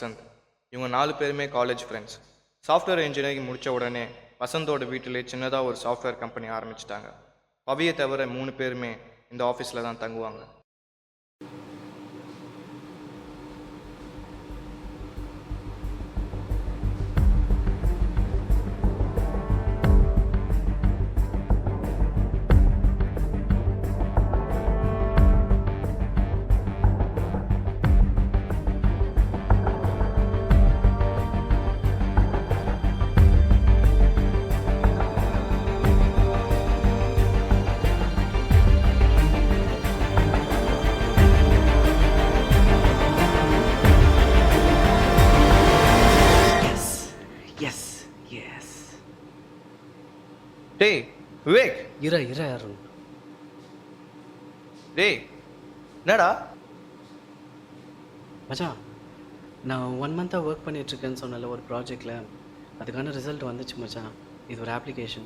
வசந்த். இவங்க 4 பேருமே college friends. Software engineering முடித்த உடனே வசந்தோட வீட்டிலே சின்னதாக ஒரு சாஃப்ட்வேர் கம்பெனி ஆரம்பிச்சிட்டாங்க. பவியை தவிர 3 பேருமே இந்த ஆஃபீஸில் தான் தங்குவாங்க. எஸ் எஸ் டேய் விவேக், இர அருண். டேய் என்னடா? மச்சான், நான் 1 மந்த்தாக ஒர்க் பண்ணிகிட்ருக்கேன்னு சொன்னல ஒரு ப்ராஜெக்டில். அதுக்கான ரிசல்ட் வந்துச்சு மச்சான். இது ஒரு அப்ளிகேஷன்.